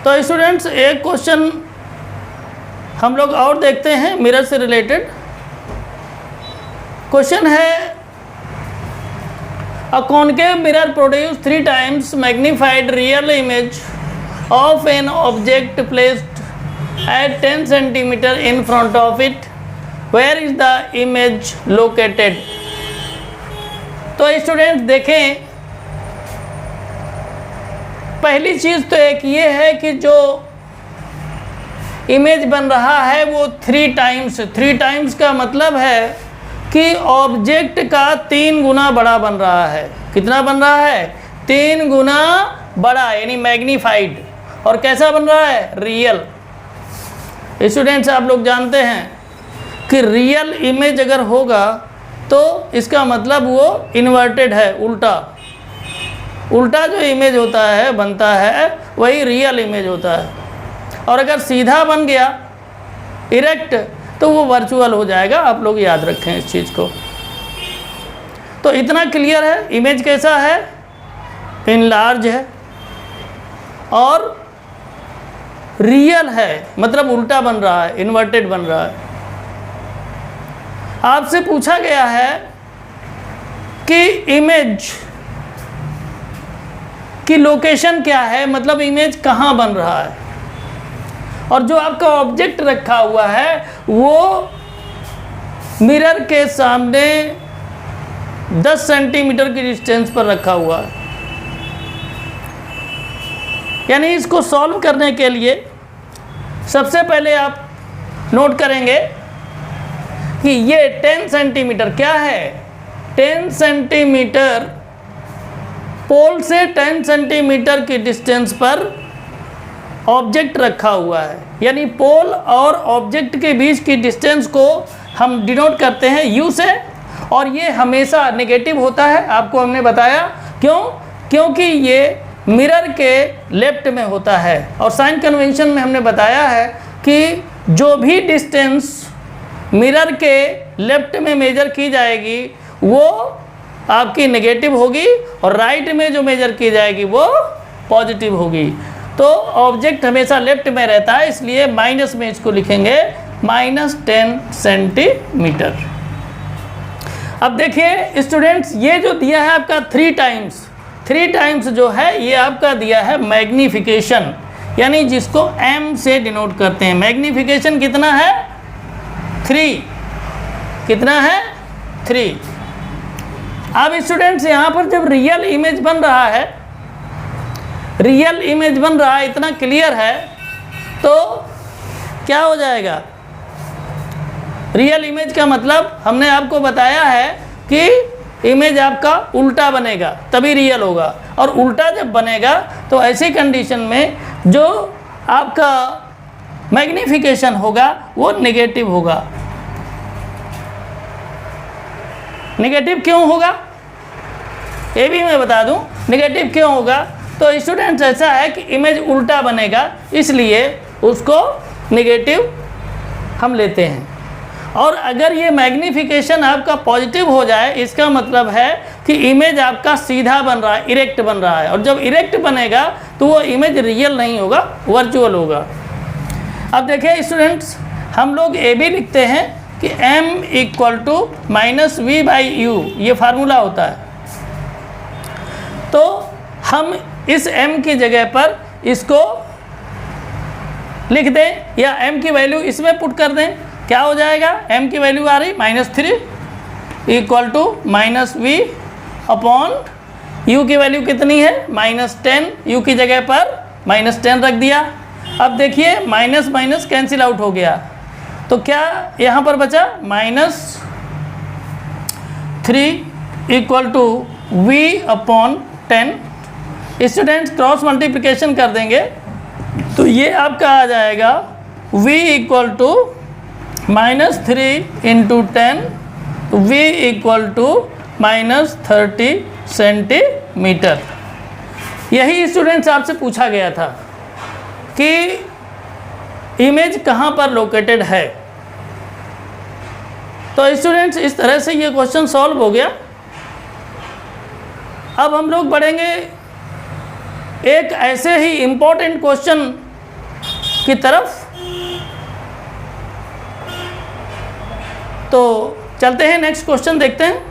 तो स्टूडेंट्स एक क्वेश्चन हम लोग और देखते हैं मिरर से रिलेटेड। क्वेश्चन है a concave mirror produce 3 times magnified real image of an object placed at 10 centimeter in front of it, where is the image located. तो स्टूडेंट्स देखें, पहली चीज़ तो एक ये है कि जो इमेज बन रहा है वो 3 times का मतलब है कि ऑब्जेक्ट का 3 गुना बड़ा बन रहा है। कितना बन रहा है? 3 गुना बड़ा, यानी मैग्नीफाइड। और कैसा बन रहा है? रियल। स्टूडेंट्स आप लोग जानते हैं कि रियल इमेज अगर होगा तो इसका मतलब वो इन्वर्टेड है, उल्टा। उल्टा जो इमेज होता है, बनता है, वही रियल इमेज होता है। और अगर सीधा बन गया इरेक्ट तो वो वर्चुअल हो जाएगा। आप लोग याद रखें इस चीज़ को। तो इतना क्लियर है। इमेज कैसा है? इनलार्ज है और रियल है, मतलब उल्टा बन रहा है, इन्वर्टेड बन रहा है। आपसे पूछा गया है कि इमेज की लोकेशन क्या है, मतलब इमेज कहाँ बन रहा है। और जो आपका ऑब्जेक्ट रखा हुआ है वो मिरर के सामने 10 सेंटीमीटर की डिस्टेंस पर रखा हुआ है। यानी इसको सॉल्व करने के लिए सबसे पहले आप नोट करेंगे कि ये 10 सेंटीमीटर क्या है? 10 सेंटीमीटर, पोल से 10 सेंटीमीटर की डिस्टेंस पर ऑब्जेक्ट रखा हुआ है। यानी पोल और ऑब्जेक्ट के बीच की डिस्टेंस को हम डिनोट करते हैं यू से, और ये हमेशा नेगेटिव होता है। आपको हमने बताया क्यों? क्योंकि ये मिरर के लेफ्ट में होता है। और साइन कन्वेंशन में हमने बताया है कि जो भी डिस्टेंस मिरर के लेफ्ट में मेजर की जाएगी वो आपकी नेगेटिव होगी, और राइट में जो मेजर की जाएगी वो पॉजिटिव होगी। तो ऑब्जेक्ट हमेशा लेफ्ट में रहता है, इसलिए माइनस में इसको लिखेंगे -10 सेंटीमीटर। अब देखिए स्टूडेंट्स, ये जो दिया है आपका 3 times जो है ये आपका दिया है मैग्नीफिकेशन, यानी जिसको m से डिनोट करते हैं। मैग्नीफिकेशन कितना है? 3। कितना है? 3। अब स्टूडेंट्स यहाँ पर जब रियल इमेज बन रहा है, रियल इमेज बन रहा है, इतना क्लियर है, तो क्या हो जाएगा? रियल इमेज का मतलब हमने आपको बताया है कि इमेज आपका उल्टा बनेगा तभी रियल होगा। और उल्टा जब बनेगा तो ऐसी कंडीशन में जो आपका मैग्नीफिकेशन होगा वो नेगेटिव होगा। नेगेटिव क्यों होगा ये भी मैं बता दूं। नेगेटिव क्यों होगा? तो स्टूडेंट्स ऐसा है कि इमेज उल्टा बनेगा, इसलिए उसको नेगेटिव हम लेते हैं। और अगर ये मैग्नीफिकेशन आपका पॉजिटिव हो जाए, इसका मतलब है कि इमेज आपका सीधा बन रहा है, इरेक्ट बन रहा है। और जब इरेक्ट बनेगा तो वो इमेज रियल नहीं होगा, वर्चुअल होगा। अब देखिए स्टूडेंट्स, हम लोग ये भी लिखते हैं कि m = -v/u, ये फार्मूला होता है। तो हम इस m की जगह पर इसको लिख दें या m की वैल्यू इसमें पुट कर दें। क्या हो जाएगा? m की वैल्यू आ रही -3 = -v/u की वैल्यू कितनी है? -10। u की जगह पर -10 रख दिया। अब देखिए माइनस माइनस कैंसिल आउट हो गया, तो क्या यहाँ पर बचा? -3 = v/10। स्टूडेंट्स क्रॉस मल्टीप्लिकेशन कर देंगे तो ये आपका आ जाएगा v = -3 × 10, तो v = -30 सेंटीमीटर। यही स्टूडेंट्स आपसे पूछा गया था कि इमेज कहाँ पर लोकेटेड है। तो स्टूडेंट्स इस तरह से ये क्वेश्चन सॉल्व हो गया। अब हम लोग बढ़ेंगे एक ऐसे ही इम्पोर्टेंट क्वेश्चन की तरफ। तो चलते हैं नेक्स्ट क्वेश्चन देखते हैं।